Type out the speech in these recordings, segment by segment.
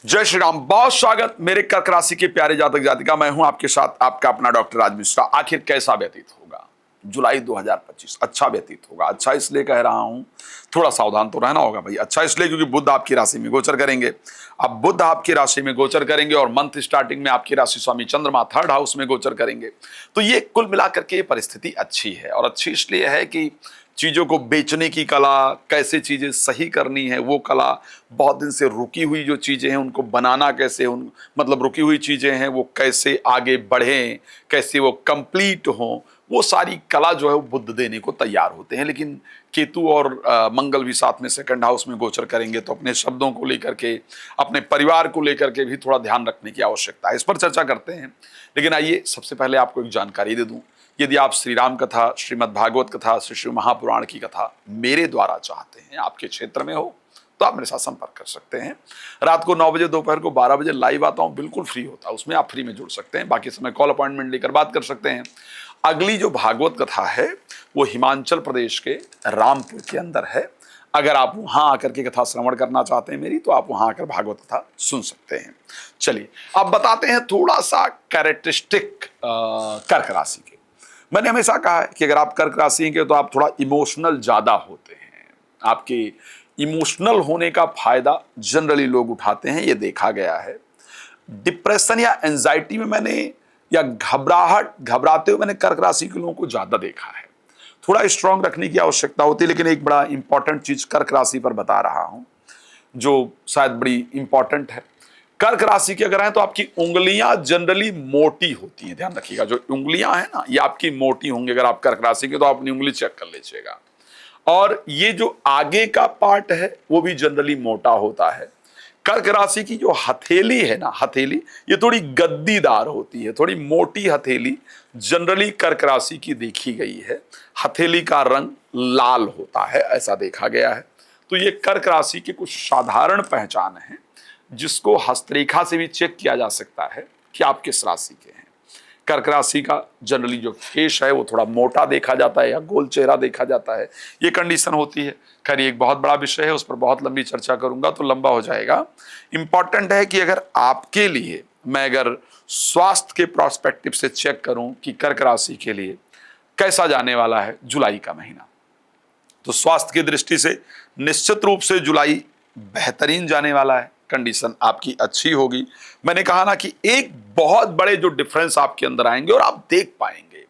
जय श्री राम। बहुत स्वागत मेरे कर्क राशि के प्यारे जातक जातिका। मैं हूं आपके साथ आपका अपना डॉक्टर राज मिश्रा। आखिर कैसा व्यतीत होगा जुलाई 2025? अच्छा व्यतीत होगा। अच्छा इसलिए कह रहा हूं, थोड़ा सावधान तो रहना होगा भाई। अच्छा इसलिए क्योंकि बुध आपकी राशि में गोचर करेंगे। अब बुध आपकी राशि में गोचर करेंगे और मंथ स्टार्टिंग में आपकी राशि स्वामी चंद्रमा थर्ड हाउस में गोचर करेंगे। तो ये कुल मिलाकर के परिस्थिति अच्छी है। और अच्छी इसलिए है कि चीज़ों को बेचने की कला, कैसे चीज़ें सही करनी है वो कला, बहुत दिन से रुकी हुई जो चीज़ें हैं उनको बनाना कैसे, उन मतलब रुकी हुई चीज़ें हैं वो कैसे आगे बढ़ें, कैसे वो कंप्लीट हों, वो सारी कला जो है वो बुध देने को तैयार होते हैं। लेकिन केतु और मंगल भी साथ में सेकंड हाउस में गोचर करेंगे तो अपने शब्दों को लेकर के, अपने परिवार को लेकर के भी थोड़ा ध्यान रखने की आवश्यकता है। इस पर चर्चा करते हैं। लेकिन आइए सबसे पहले आपको एक जानकारी दे दूं। यदि आप श्री राम कथा, श्रीमद् भागवत कथा, श्री शिव महापुराण की कथा मेरे द्वारा चाहते हैं, आपके क्षेत्र में हो तो आप मेरे साथ संपर्क कर सकते हैं। रात को 9 बजे, दोपहर को 12 बजे लाइव आता हूं, बिल्कुल फ्री होता है। उसमें आप फ्री में जुड़ सकते हैं। बाकी समय कॉल अपॉइंटमेंट लेकर बात कर सकते हैं। अगली जो भागवत कथा है वो हिमाचल प्रदेश के रामपुर के अंदर है। अगर आप वहां आकर के कथा श्रवण करना चाहते हैं मेरी, तो आप वहां आकर भागवत कथा सुन सकते हैं। चलिए अब बताते हैं थोड़ा सा कैरेक्टरिस्टिक कर्क राशि के। मैंने हमेशा कहा है कि अगर आप कर्क राशि के तो आप थोड़ा इमोशनल ज्यादा होते हैं। आपके इमोशनल होने का फायदा जनरली लोग उठाते हैं, ये देखा गया है। डिप्रेशन या एंजाइटी में मैंने, या घबराते हुए मैंने कर्क राशि के लोगों को ज्यादा देखा है। थोड़ा स्ट्रांग रखने की आवश्यकता होती है। लेकिन एक बड़ा इंपॉर्टेंट चीज कर्क राशि पर बता रहा हूं जो शायद बड़ी इंपॉर्टेंट है। कर्क राशि की अगर है तो आपकी उंगलियां जनरली मोटी होती हैं। ध्यान रखिएगा, जो उंगलियां हैं ना ये आपकी मोटी होंगी। अगर आप कर्क राशि के तो आप अपनी उंगली चेक कर लीजिएगा। और ये जो आगे का पार्ट है वो भी जनरली मोटा होता है। कर्क राशि की जो हथेली है ना, हथेली ये थोड़ी गद्दीदार होती है। थोड़ी मोटी हथेली जनरली कर्क राशि की देखी गई है। हथेली का रंग लाल होता है, ऐसा देखा गया है। तो ये कर्क राशि की कुछ साधारण पहचान है जिसको हस्तरेखा से भी चेक किया जा सकता है कि आप किस राशि के हैं। कर्क राशि का जनरली जो फेस है वो थोड़ा मोटा देखा जाता है या गोल चेहरा देखा जाता है, ये कंडीशन होती है। खैर एक बहुत बड़ा विषय है, उस पर बहुत लंबी चर्चा करूंगा तो लंबा हो जाएगा। इंपॉर्टेंट है कि अगर आपके लिए मैं अगर स्वास्थ्य के प्रोस्पेक्टिव से चेक करूं कि कर्क राशि के लिए कैसा जाने वाला है जुलाई का महीना, तो स्वास्थ्य की दृष्टि से निश्चित रूप से जुलाई बेहतरीन जाने वाला है। कंडीशन आपकी अच्छी होगी। मैंने कहा ना कि एक बहुत बड़े जो डिफरेंस आपके अंदर आएंगे और आप देख पाएंगे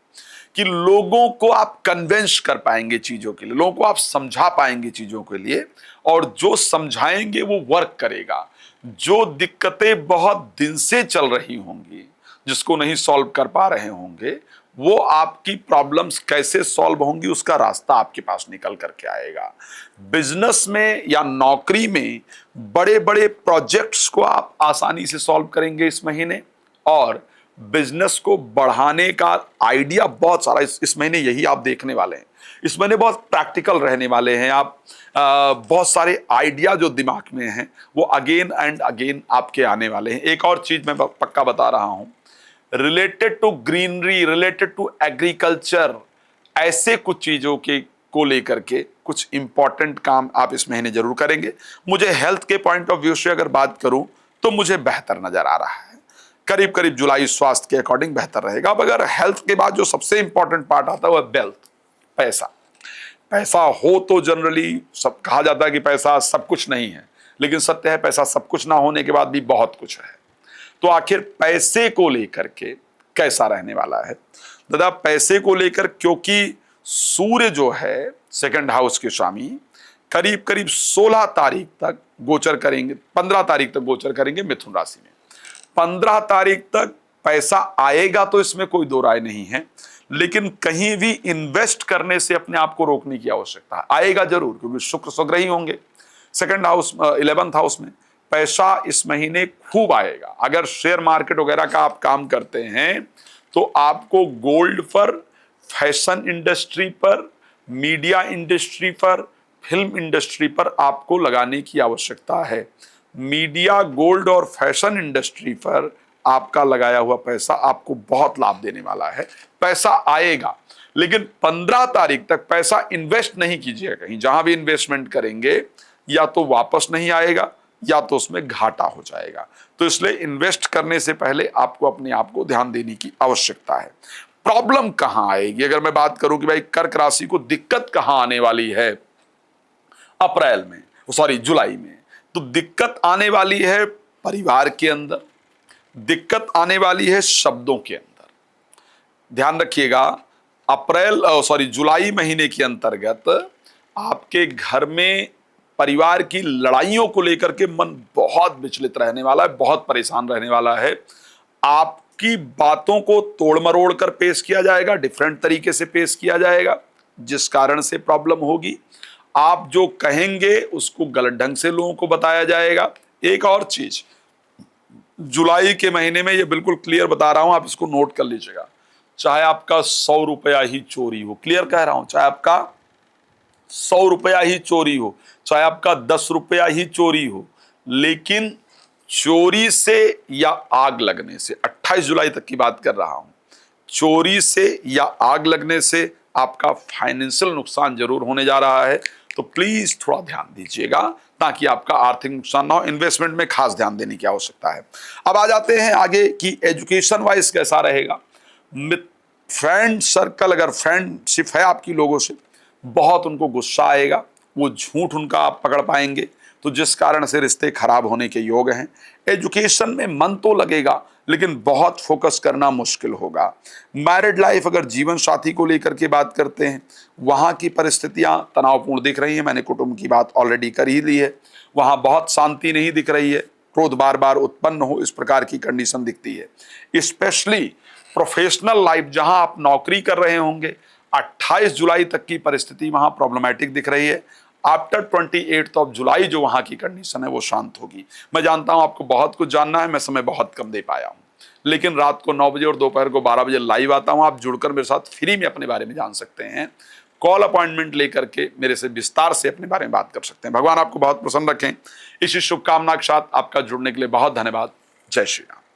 कि लोगों को आप कन्विंस कर पाएंगे चीजों के लिए, लोगों को आप समझा पाएंगे चीजों के लिए, और जो समझाएंगे वो वर्क करेगा। जो दिक्कतें बहुत दिन से चल रही होंगी, जिसको नहीं सॉल्व कर पा रहे होंगे, वो आपकी प्रॉब्लम्स कैसे सॉल्व होंगी उसका रास्ता आपके पास निकल करके आएगा। बिजनेस में या नौकरी में बड़े बड़े प्रोजेक्ट्स को आप आसानी से सॉल्व करेंगे इस महीने। और बिजनेस को बढ़ाने का आइडिया बहुत सारा इस महीने यही आप देखने वाले हैं। इस महीने बहुत प्रैक्टिकल रहने वाले हैं आप। बहुत सारे आइडिया जो दिमाग में हैं वो अगेन एंड अगेन आपके आने वाले हैं। एक और चीज मैं पक्का बता रहा हूं, related to greenery, related to agriculture, ऐसे कुछ चीजों के को लेकर के कुछ इंपॉर्टेंट काम आप इस महीने जरूर करेंगे। मुझे हेल्थ के पॉइंट ऑफ व्यू से अगर बात करूं तो मुझे बेहतर नजर आ रहा है। करीब करीब जुलाई स्वास्थ्य के अकॉर्डिंग बेहतर रहेगा। अब अगर हेल्थ के बाद जो सबसे इंपॉर्टेंट पार्ट आता है वो वेल्थ, पैसा। पैसा हो तो जनरली सब कहा जाता है कि पैसा सब कुछ नहीं है, लेकिन सत्य है पैसा सब कुछ ना होने के बाद भी बहुत कुछ है। तो आखिर पैसे को लेकर के कैसा रहने वाला है दादा? पैसे को लेकर क्योंकि सूर्य जो है सेकंड हाउस के स्वामी करीब करीब 16 तारीख तक गोचर करेंगे, 15 तारीख तक गोचर करेंगे मिथुन राशि में। 15 तारीख तक पैसा आएगा तो इसमें कोई दो राय नहीं है, लेकिन कहीं भी इन्वेस्ट करने से अपने आप को रोकने की आवश्यकता है। आएगा जरूर क्योंकि शुक्र स्वग्रही होंगे सेकंड हाउस, 11th हाउस में। पैसा इस महीने खूब आएगा। अगर शेयर मार्केट वगैरह का आप काम करते हैं तो आपको गोल्ड पर, फैशन इंडस्ट्री पर, मीडिया इंडस्ट्री पर, फिल्म इंडस्ट्री पर आपको लगाने की आवश्यकता है। मीडिया, गोल्ड और फैशन इंडस्ट्री पर आपका लगाया हुआ पैसा आपको बहुत लाभ देने वाला है। पैसा आएगा, लेकिन 15 तारीख तक पैसा इन्वेस्ट नहीं कीजिएगा कहीं। जहां भी इन्वेस्टमेंट करेंगे या तो वापस नहीं आएगा या तो उसमें घाटा हो जाएगा। तो इसलिए इन्वेस्ट करने से पहले आपको अपने आप को ध्यान देने की आवश्यकता है। प्रॉब्लम कहां आएगी, अगर मैं बात करूं कि भाई कर्क राशि को दिक्कत कहां आने वाली है अप्रैल में, सॉरी जुलाई में, तो दिक्कत आने वाली है परिवार के अंदर, दिक्कत आने वाली है शब्दों के अंदर। ध्यान रखिएगा, जुलाई महीने के अंतर्गत आपके घर में परिवार की लड़ाइयों को लेकर के मन बहुत विचलित रहने वाला है, बहुत परेशान रहने वाला है। आपकी बातों को तोड़ मरोड़ कर पेश किया जाएगा, डिफरेंट तरीके से पेश किया जाएगा, जिस कारण से प्रॉब्लम होगी। आप जो कहेंगे उसको गलत ढंग से लोगों को बताया जाएगा। एक और चीज, जुलाई के महीने में ये बिल्कुल क्लियर बता रहा हूं, आप इसको नोट कर लीजिएगा, चाहे आपका 100 रुपया ही चोरी हो, क्लियर कह रहा हूं, चाहे आपका 100 रुपया ही चोरी हो, चाहे आपका 10 रुपया ही चोरी हो, लेकिन चोरी से या आग लगने से, 28 जुलाई तक की बात कर रहा हूं, चोरी से या आग लगने से आपका फाइनेंशियल नुकसान जरूर होने जा रहा है। तो प्लीज थोड़ा ध्यान दीजिएगा ताकि आपका आर्थिक नुकसान ना हो। इन्वेस्टमेंट में खास ध्यान देने की आवश्यकता है। अब आ जाते हैं आगे कि एजुकेशन वाइज कैसा रहेगा। फ्रेंड सर्कल, अगर फ्रेंडशिप है आपकी लोगों से, बहुत उनको गुस्सा आएगा, वो झूठ उनका आप पकड़ पाएंगे, तो जिस कारण से रिश्ते खराब होने के योग हैं। एजुकेशन में मन तो लगेगा लेकिन बहुत फोकस करना मुश्किल होगा। मैरिड लाइफ, अगर जीवन साथी को लेकर के बात करते हैं, वहां की परिस्थितियां तनावपूर्ण दिख रही हैं। मैंने कुटुंब की बात ऑलरेडी कर ही ली है, वहां बहुत शांति नहीं दिख रही है, क्रोध बार बार उत्पन्न हो, इस प्रकार की कंडीशन दिखती है। स्पेशली प्रोफेशनल लाइफ, जहां आप नौकरी कर रहे होंगे, 28 जुलाई तक की परिस्थिति वहां प्रॉब्लमैटिक दिख रही है। आफ्टर 28 ऑफ जुलाई जो वहां की कंडीशन है वो शांत होगी। मैं जानता हूं आपको बहुत कुछ जानना है, मैं समय बहुत कम दे पाया हूं, लेकिन रात को 9 बजे और दोपहर को 12 बजे लाइव आता हूं। आप जुड़कर मेरे साथ फ्री में अपने बारे में जान सकते हैं। कॉल अपॉइंटमेंट लेकर के मेरे से विस्तार से अपने बारे में बात कर सकते हैं। भगवान आपको बहुत प्रसन्न रखें। इसी शुभकामना के साथ आपका जुड़ने के लिए बहुत धन्यवाद। जय श्री राम।